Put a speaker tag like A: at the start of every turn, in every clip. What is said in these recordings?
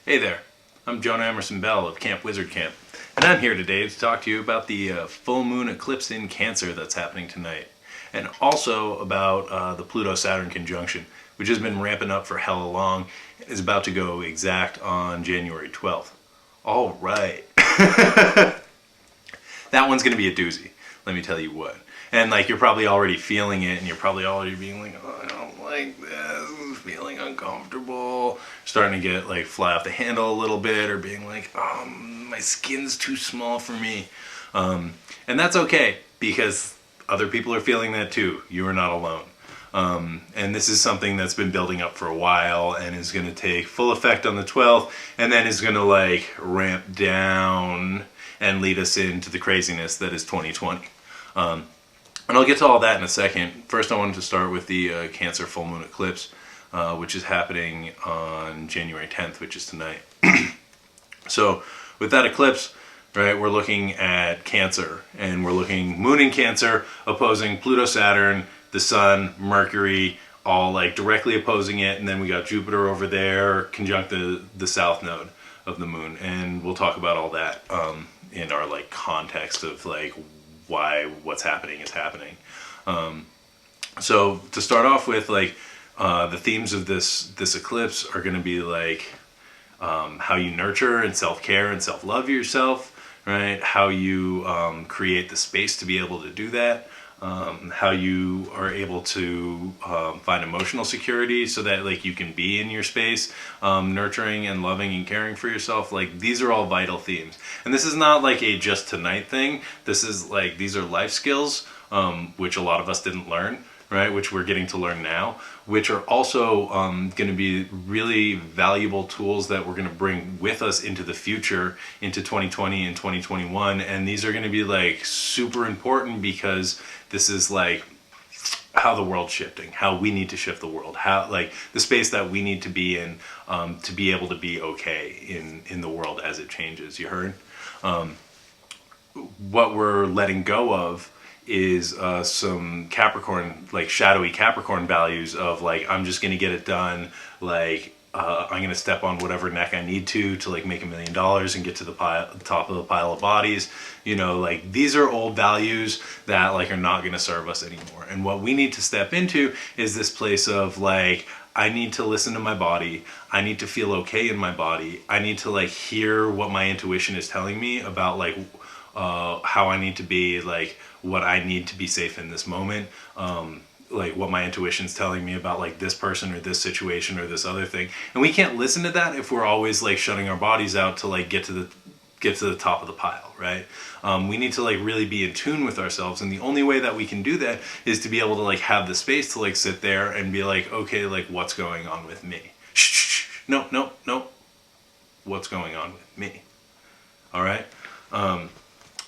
A: Hey there, I'm Jonah Emerson Bell of Camp Wizard Camp, and I'm here today to talk to you about the full moon eclipse in Cancer that's happening tonight, and also about the Pluto-Saturn conjunction, which has been ramping up for hella long and is about to go exact on January 12th. All right. That one's going to be a doozy, let me tell you what. And like you're probably already feeling it, and you're probably already being like, oh, I don't like this, I'm feeling uncomfortable, starting to get like fly off the handle a little bit, or being like, oh, my skin's too small for me. And that's okay, because other people are feeling that too. You are not alone. And this is something that's been building up for a while and is going to take full effect on the 12th, and then is going to like ramp down and lead us into the craziness that is 2020. And I'll get to all that in a second. First, I wanted to start with the Cancer full moon eclipse, which is happening on January 10th, which is tonight. So, with that eclipse, right, we're looking at Cancer, and we're looking moon in Cancer opposing Pluto, Saturn, the Sun, Mercury, all like directly opposing it, and then we got Jupiter over there, conjunct the south node of the moon, and we'll talk about all that in our like context of like why what's happening is happening. So to start off with, like the themes of this eclipse are going to be like how you nurture and self-care and self-love yourself, right? How you create the space to be able to do that. How you are able to find emotional security so that like you can be in your space, nurturing and loving and caring for yourself. Like these are all vital themes, and this is not like a just tonight thing. This is like, these are life skills, which a lot of us didn't learn, right? Which we're getting to learn now, which are also going to be really valuable tools that we're going to bring with us into the future, into 2020 and 2021. And these are going to be like super important, because this is like how the world's shifting, how we need to shift the world, how like the space that we need to be in to be able to be okay in the world as it changes. You heard? What we're letting go of is some Capricorn, like shadowy Capricorn values of like, I'm just gonna get it done, like I'm gonna step on whatever neck I need to like make $1 million and get to the top of the pile of bodies. You know, like these are old values that like are not gonna serve us anymore. And what we need to step into is this place of like, I need to listen to my body. I need to feel okay in my body. I need to like hear what my intuition is telling me about like how I need to be, like what I need to be safe in this moment, like what my intuition's telling me about like this person or this situation or this other thing. And we can't listen to that if we're always like shutting our bodies out to like get to the top of the pile, right? We need to like really be in tune with ourselves, and the only way that we can do that is to be able to like have the space to like sit there and be like, okay, like what's going on with me? Shh, no, no, no. What's going on with me? All right.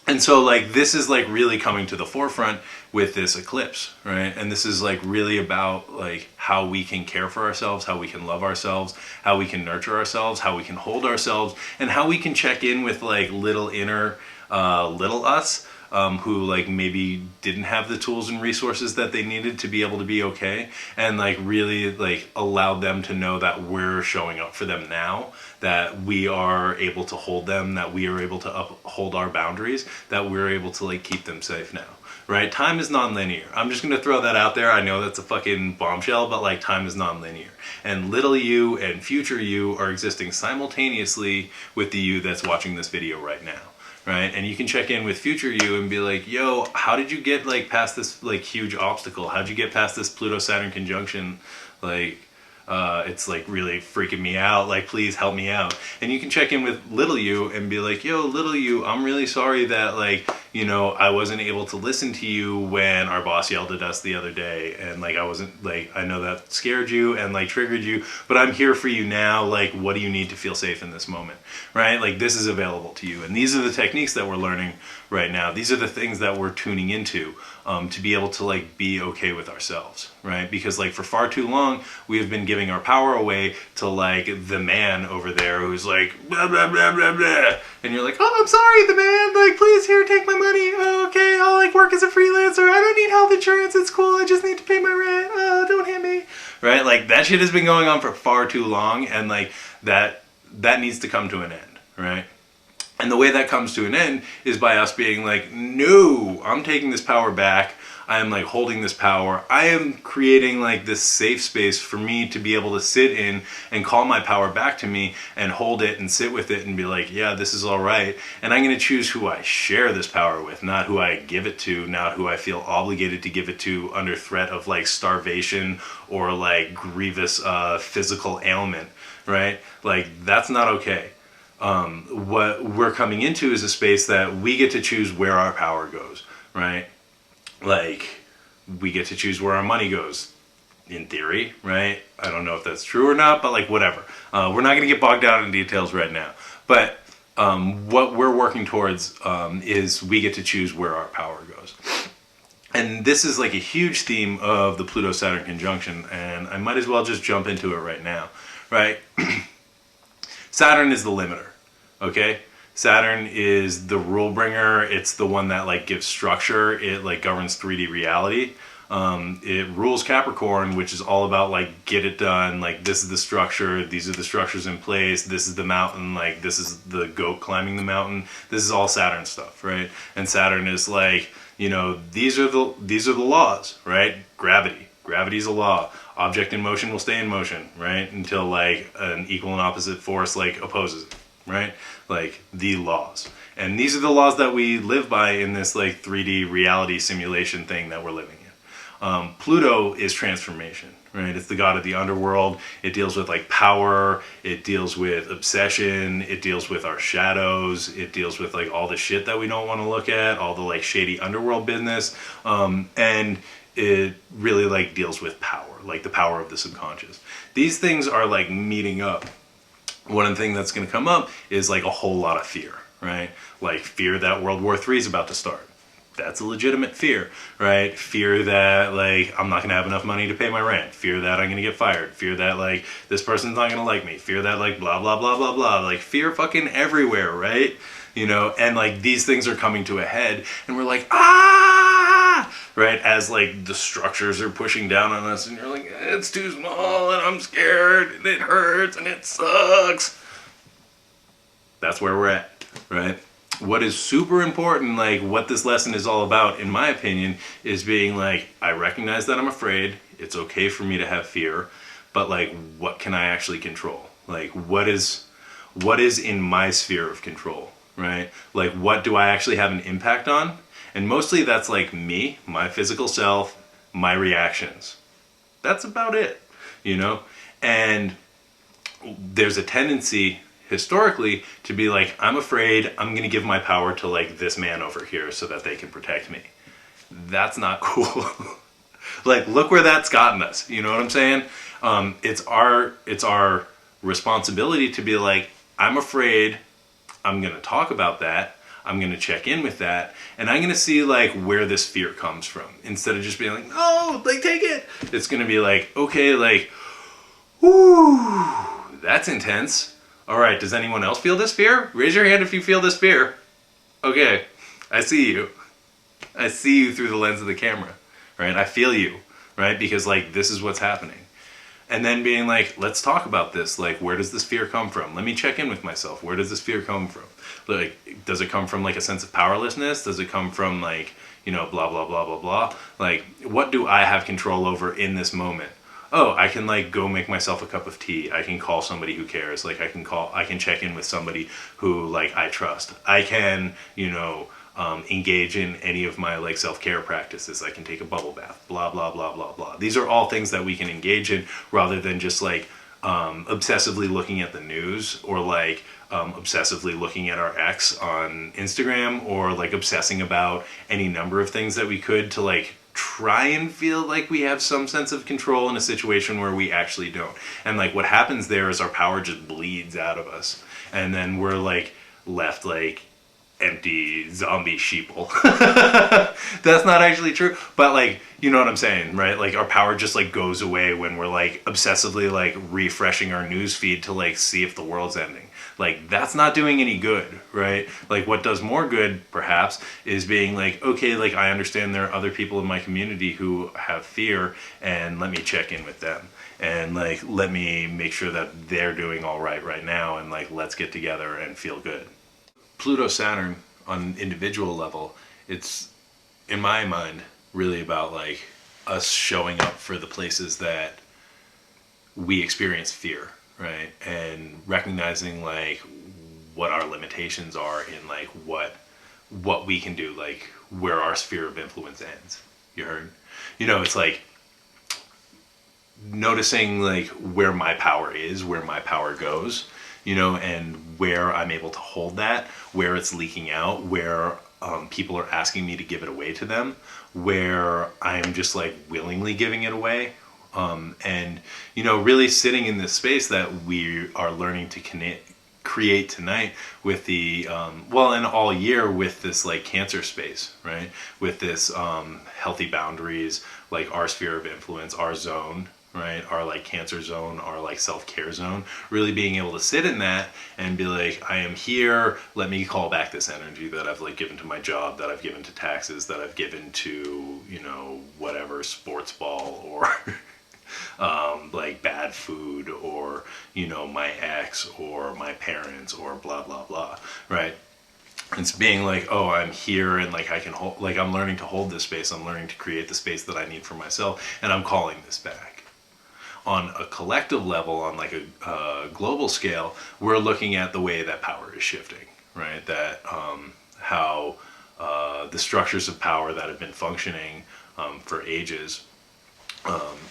A: And so like this is like really coming to the forefront with this eclipse, right? And this is like really about like how we can care for ourselves, how we can love ourselves, how we can nurture ourselves, how we can hold ourselves, and how we can check in with like little inner little us who like maybe didn't have the tools and resources that they needed to be able to be okay, and like really like allow them to know that we're showing up for them now, that we are able to hold them, that we are able to uphold our boundaries, that we're able to like keep them safe now, right? Time is non-linear. I'm just gonna throw that out there. I know that's a fucking bombshell, but like time is non-linear, and little you and future you are existing simultaneously with the you that's watching this video right now. Right? And you can check in with future you and be like, yo, how did you get like past this like huge obstacle? How'd you get past this Pluto-Saturn conjunction? Like, it's like really freaking me out. Like, please help me out. And you can check in with little you and be like, yo, little you, I'm really sorry that like, you know, I wasn't able to listen to you when our boss yelled at us the other day. And like, I wasn't like, I know that scared you and like triggered you, but I'm here for you now. Like, what do you need to feel safe in this moment? Right? Like this is available to you. And these are the techniques that we're learning right now. These are the things that we're tuning into to be able to like be okay with ourselves, right? Because like for far too long, we have been giving our power away to like the man over there who's like, blah, blah, blah, blah, blah. And you're like, oh, I'm sorry, the man, like, please, here, take my money. Oh, okay, I'll like work as a freelancer. I don't need health insurance. It's cool. I just need to pay my rent. Oh, don't hit me. Right? Like that shit has been going on for far too long. And like that that needs to come to an end, right? And the way that comes to an end is by us being like, no, I'm taking this power back. I am like holding this power. I am creating like this safe space for me to be able to sit in and call my power back to me and hold it and sit with it and be like, yeah, this is all right. And I'm going to choose who I share this power with, not who I give it to, not who I feel obligated to give it to under threat of like starvation or like grievous physical ailment, right? Like that's not okay. What we're coming into is a space that we get to choose where our power goes, right? Like, we get to choose where our money goes, in theory, right? I don't know if that's true or not, but like, whatever. We're not going to get bogged down in details right now. But what we're working towards is we get to choose where our power goes. And this is like a huge theme of the Pluto-Saturn conjunction, and I might as well just jump into it right now, right? Saturn is the limiter, okay? Saturn is the rule bringer. It's the one that like gives structure. It like governs 3D reality. It rules Capricorn, which is all about like get it done. Like this is the structure. These are the structures in place. This is the mountain. Like this is the goat climbing the mountain. This is all Saturn stuff, right? And Saturn is like, you know, these are the laws, right? Gravity is a law. Object in motion will stay in motion, right? Until like an equal and opposite force like opposes it, right? Like the laws. And these are the laws that we live by in this like 3D reality simulation thing that we're living in. Pluto is transformation, right? It's the god of the underworld. It deals with like power. It deals with obsession. It deals with our shadows. It deals with like all the shit that we don't want to look at, all the like shady underworld business. And it really like deals with power, like the power of the subconscious. These things are like meeting up. One thing that's going to come up is like a whole lot of fear, right? Like fear that World War III is about to start. That's a legitimate fear, right? Fear that like I'm not going to have enough money to pay my rent. Fear that I'm going to get fired. Fear that like this person's not going to like me. Fear that like blah, blah, blah, blah, blah. Like fear fucking everywhere, right? You know, and like these things are coming to a head and we're like, ah, right? As like the structures are pushing down on us and you're like, it's too small and I'm scared and it hurts and it sucks. That's where we're at, right? What is super important, like what this lesson is all about, in my opinion, is being like, I recognize that I'm afraid. It's okay for me to have fear, but like, what can I actually control? Like, what is in my sphere of control, right? Like, what do I actually have an impact on? And mostly that's like me, my physical self, my reactions. That's about it, you know? And there's a tendency historically to be like, I'm afraid, I'm going to give my power to like this man over here so that they can protect me. That's not cool. Like, look where that's gotten us. You know what I'm saying? It's our responsibility to be like, I'm afraid, I'm going to talk about that. I'm going to check in with that. And I'm going to see like where this fear comes from. Instead of just being like, no, like take it. It's going to be like, okay, like, whoo, that's intense. All right, does anyone else feel this fear? Raise your hand if you feel this fear. Okay, I see you. I see you through the lens of the camera, right? I feel you, right? Because like, this is what's happening. And then being like, let's talk about this. Like, where does this fear come from? Let me check in with myself. Where does this fear come from? Like, does it come from like a sense of powerlessness? Does it come from like, you know, blah, blah, blah, blah, blah? Like, what do I have control over in this moment? Oh, I can like go make myself a cup of tea. I can call somebody who cares. Like I can check in with somebody who like I trust. I can, you know, engage in any of my like self-care practices. I can take a bubble bath, blah, blah, blah, blah, blah. These are all things that we can engage in rather than just like obsessively looking at the news or like obsessively looking at our ex on Instagram or like obsessing about any number of things that we could to like try and feel like we have some sense of control in a situation where we actually don't. And like what happens there is our power just bleeds out of us. And then we're like left like empty zombie sheeple. That's not actually true. But like, you know what I'm saying, right? Like our power just like goes away when we're like obsessively like refreshing our news feed to like see if the world's ending. Like that's not doing any good, right? Like what does more good perhaps is being like, okay, like I understand there are other people in my community who have fear and let me check in with them. and like let me make sure that they're doing all right now, and like let's get together and feel good. Pluto Saturn on an individual level, it's in my mind really about like us showing up for the places that we experience fear, right? And recognizing like what our limitations are in like what we can do, like where our sphere of influence ends. You heard? You know, it's like noticing like where my power is, where my power goes, you know, and where I'm able to hold that, where it's leaking out, where people are asking me to give it away to them, where I'm just like willingly giving it away. And, you know, really sitting in this space that we are learning to create tonight with the, well, and all year with this like Cancer space, right? With this healthy boundaries, like our sphere of influence, our zone, right? Our like Cancer zone, our like self-care zone, really being able to sit in that and be like, I am here, let me call back this energy that I've like given to my job, that I've given to taxes, that I've given to, you know, whatever, sports ball, or like bad food, or, you know, my ex or my parents or blah blah blah, right? It's being like, oh, I'm here, and like I can hold, like I'm learning to hold this space, I'm learning to create the space that I need for myself, and I'm calling this back. On a collective level, on like a global scale, we're looking at the way that power is shifting, right? That how the structures of power that have been functioning for ages,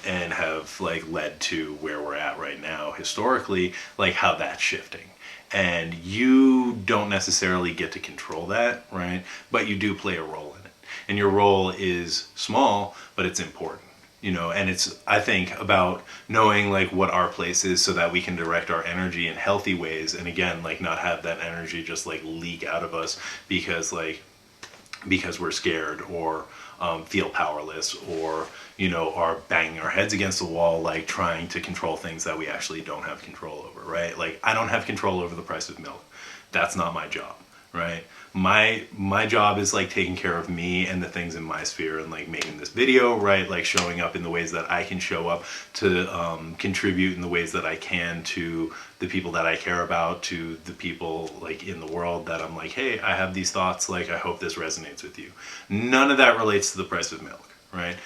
A: and have like led to where we're at right now historically, like how that's shifting. And you don't necessarily get to control that, right? But you do play a role in it. And your role is small, but it's important. You know, and it's, I think, about knowing like what our place is so that we can direct our energy in healthy ways, and again, like not have that energy just like leak out of us because we're scared, or feel powerless, or, you know, are banging our heads against the wall, like trying to control things that we actually don't have control over, right? Like I don't have control over the price of milk. That's not my job, right? My job is like taking care of me and the things in my sphere, and like making this video, right? Like showing up in the ways that I can show up to contribute in the ways that I can to the people that I care about, to the people like in the world that I'm like, hey, I have these thoughts, like I hope this resonates with you. None of that relates to the price of milk, right?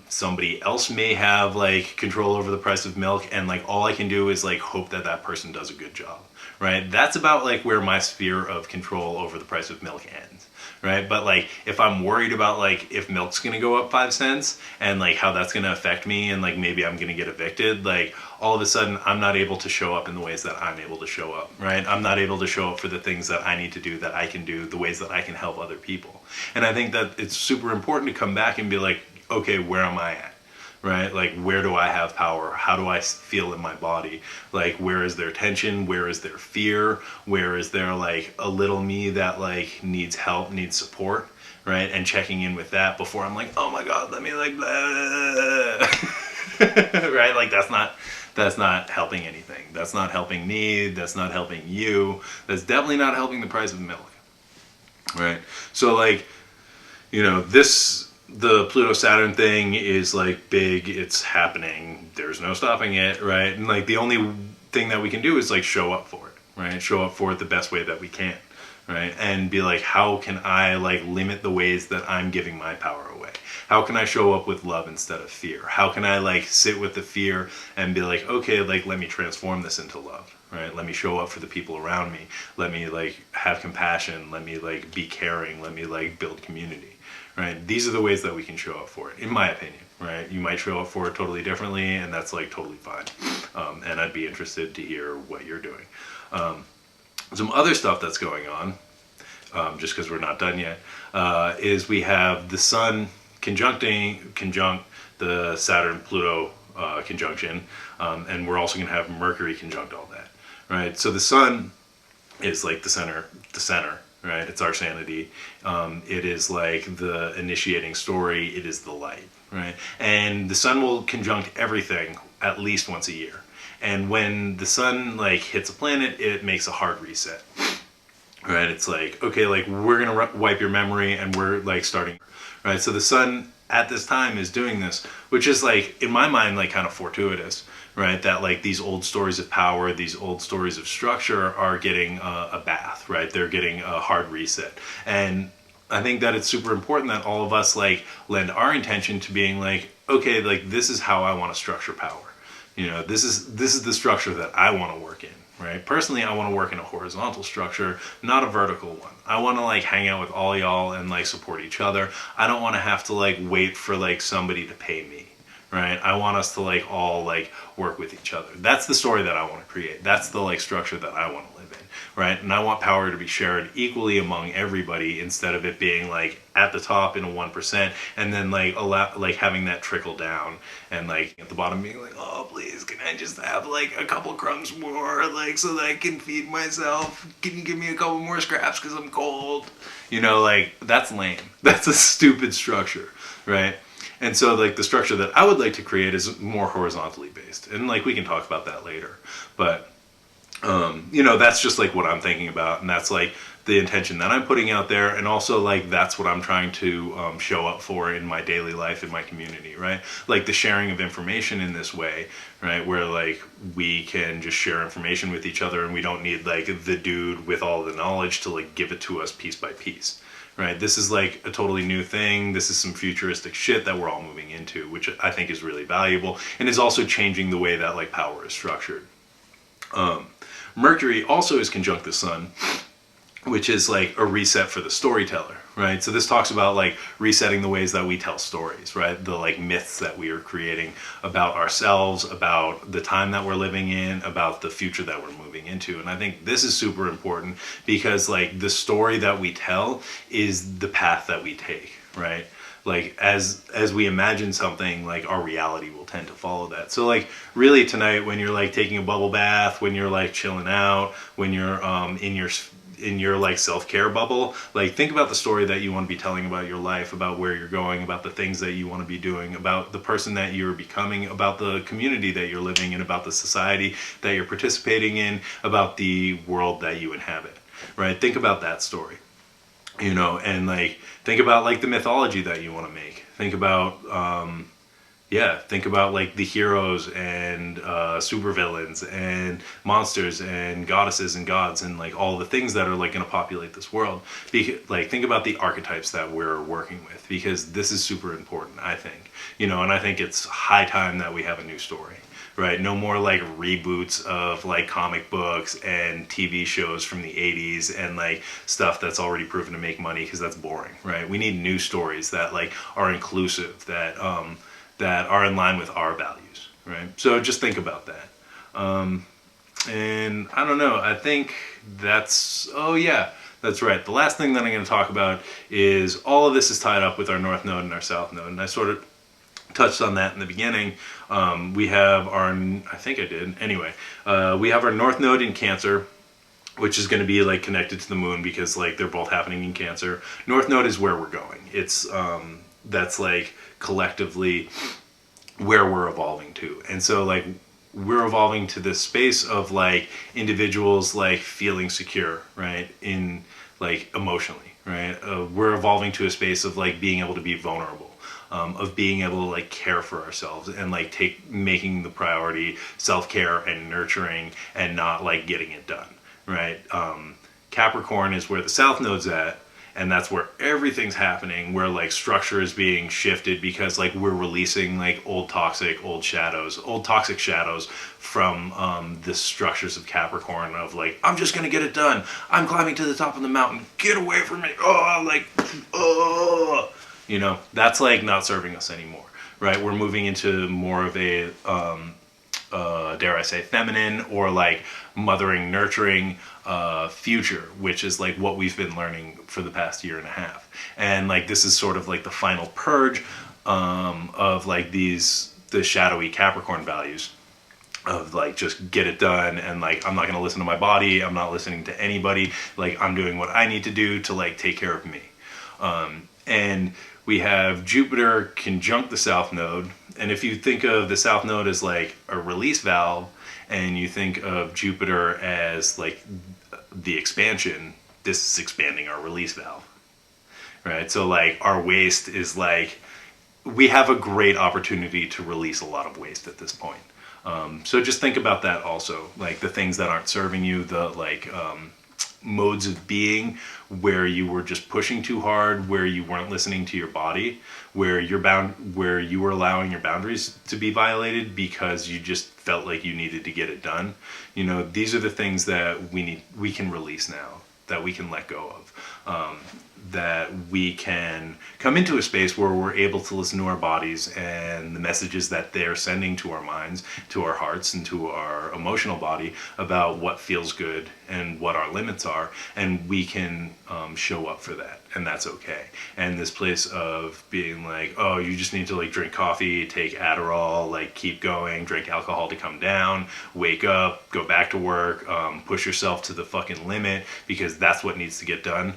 A: Somebody else may have like control over the price of milk, and like all I can do is like hope that that person does a good job, right? That's about like where my sphere of control over the price of milk ends, right? But like if I'm worried about like if milk's gonna go up 5 cents and like how that's gonna affect me, and like maybe I'm gonna get evicted, like all of a sudden I'm not able to show up in the ways that I'm able to show up, right? I'm not able to show up for the things that I need to do, that I can do, the ways that I can help other people. And I think that it's super important to come back and be like, okay, where am I at? Right? Like, where do I have power? How do I feel in my body? Like, where is there tension? Where is there fear? Where is there like a little me that like needs help, needs support? Right? And checking in with that before I'm like, oh my God, let me like, blah. Right? Like, that's not helping anything. That's not helping me. That's not helping you. That's definitely not helping the price of milk. Right? So like, you know, the Pluto Saturn thing is like big, it's happening, there's no stopping it, right? And like the only thing that we can do is like show up for it, right? Show up for it the best way that we can, right? And be like, how can I like limit the ways that I'm giving my power away? How can I show up with love instead of fear? How can I like sit with the fear and be like, okay, like let me transform this into love, right? Let me show up for the people around me. Let me like have compassion. Let me like be caring. Let me like build community. Right? These are the ways that we can show up for it, in my opinion, right? You might show up for it totally differently, and that's like totally fine. And I'd be interested to hear what you're doing. Some other stuff that's going on, just because we're not done yet, is we have the Sun conjunct the Saturn-Pluto conjunction, and we're also going to have Mercury conjunct all that, right? So the Sun is like the center, right? It's our sanity. It is like the initiating story. It is the light, right? And the Sun will conjunct everything at least once a year. And when the Sun like hits a planet, it makes a hard reset, right? It's like, okay, like we're gonna wipe your memory, and we're like starting, right? So the Sun at this time is doing this, which is like, in my mind, like kind of fortuitous, right? That like these old stories of power, these old stories of structure are getting a bath, right? They're getting a hard reset. And I think that it's super important that all of us like lend our intention to being like, okay, like this is how I want to structure power. You know, this is the structure that I want to work in, right? Personally, I want to work in a horizontal structure, not a vertical one. I want to like hang out with all y'all and like support each other. I don't want to have to like wait for like somebody to pay me, right? I want us to like all like work with each other. That's the story that I want to create. That's the like structure that I want to live in, right? And I want power to be shared equally among everybody instead of it being like at the top in a 1% and then like like having that trickle down and like at the bottom being like, oh please, can I just have like a couple crumbs more, like so that I can feed myself? Can you give me a couple more scraps because I'm cold? You know, like that's lame. That's a stupid structure, right? And so like the structure that I would like to create is more horizontally based. And like we can talk about that later. But you know, that's just like what I'm thinking about, and that's like the intention that I'm putting out there, and also like that's what I'm trying to show up for in my daily life, in my community, right? Like the sharing of information in this way, right? Where like we can just share information with each other, and we don't need like the dude with all the knowledge to like give it to us piece by piece. Right, this is like a totally new thing. This is some futuristic shit that we're all moving into, which I think is really valuable and is also changing the way that like power is structured. Mercury also is conjunct the sun, which is like a reset for the storyteller, right? So this talks about like resetting the ways that we tell stories, right? The like myths that we are creating about ourselves, about the time that we're living in, about the future that we're moving into. And I think this is super important because like the story that we tell is the path that we take, right? Like as we imagine something, like our reality will tend to follow that. So like really tonight when you're like taking a bubble bath, when you're like chilling out, when you're in your like self-care bubble, like think about the story that you want to be telling about your life, about where you're going, about the things that you want to be doing, about the person that you're becoming, about the community that you're living in, about the society that you're participating in, about the world that you inhabit, right? Think about that story, you know, and like think about like the mythology that you want to make. Think about think about like the heroes and supervillains and monsters and goddesses and gods and like all the things that are like going to populate this world. Like think about the archetypes that we're working with, because this is super important, I think. You know, and I think it's high time that we have a new story. Right, no more like reboots of like comic books and TV shows from the 80s and like stuff that's already proven to make money, because that's boring, right? We need new stories that like are inclusive, that are in line with our values, right? So just think about that. And I don't know, I think that's, oh yeah, that's right. The last thing that I'm going to talk about is all of this is tied up with our North Node and our South Node, and I sort of touched on that in the beginning. We have our, I think I did, anyway, we have our North Node in Cancer, which is going to be like connected to the moon because like they're both happening in Cancer. North Node is where we're going. It's, that's like collectively where we're evolving to. And so like we're evolving to this space of like individuals like feeling secure, right? In like emotionally, right? We're evolving to a space of like being able to be vulnerable. Of being able to like care for ourselves and like making the priority self-care and nurturing and not like getting it done, right? Capricorn is where the South Node's at, and that's where everything's happening, where like structure is being shifted because like we're releasing like old toxic shadows from the structures of Capricorn of like, I'm just gonna get it done, I'm climbing to the top of the mountain, get away from me, you know, that's like not serving us anymore, right? We're moving into more of a, dare I say, feminine or like mothering, nurturing future, which is like what we've been learning for the past year and a half. And like this is sort of like the final purge of like the shadowy Capricorn values of like just get it done, and like I'm not going to listen to my body, I'm not listening to anybody, like I'm doing what I need to do to like take care of me. And we have Jupiter conjunct the South Node, and if you think of the South Node as like a release valve, and you think of Jupiter as like the expansion, this is expanding our release valve, right? So like our waist is like, we have a great opportunity to release a lot of waste at this point. So just think about that also, like the things that aren't serving you, the modes of being where you were just pushing too hard, where you weren't listening to your body, where where you were allowing your boundaries to be violated because you just felt like you needed to get it done. You know, these are the things that we can release now, that we can let go of. That we can come into a space where we're able to listen to our bodies and the messages that they're sending to our minds, to our hearts, and to our emotional body about what feels good and what our limits are, and we can show up for that, and that's okay. And this place of being like, oh, you just need to like drink coffee, take Adderall, like keep going, drink alcohol to come down, wake up, go back to work, push yourself to the fucking limit because that's what needs to get done.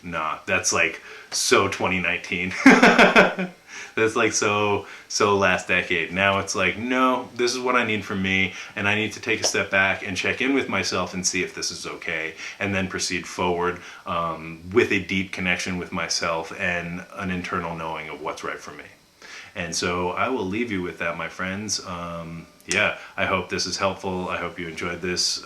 A: Nah, that's like so 2019. That's like so last decade. Now it's like, no, this is what I need from me, and I need to take a step back and check in with myself and see if this is okay, and then proceed forward with a deep connection with myself and an internal knowing of what's right for me. And so I will leave you with that, my friends. Yeah, I hope this is helpful. I hope you enjoyed this.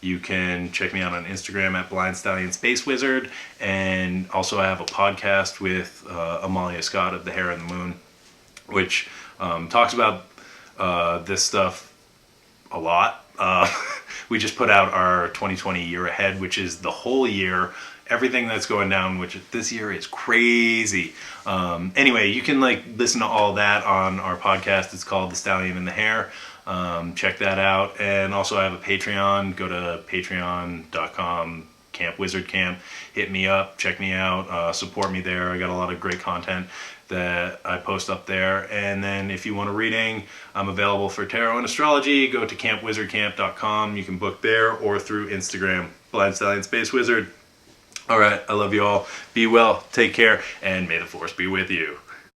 A: You can check me out on Instagram at Blind Stallion Space Wizard. And also I have a podcast with Amalia Scott of the Hare and the Moon, which talks about this stuff a lot. We just put out our 2020 year ahead, which is the whole year, everything that's going down, which this year is crazy. Anyway, you can like listen to all that on our podcast. It's called The Stallion and the Hare. Check that out. And also I have a Patreon. Go to patreon.com, Camp Wizard Camp. Hit me up, check me out, support me there. I got a lot of great content that I post up there. And then if you want a reading, I'm available for tarot and astrology. Go to campwizardcamp.com. You can book there or through Instagram, Blind Stallion Space Wizard. All right, I love you all. Be well, take care, and may the force be with you.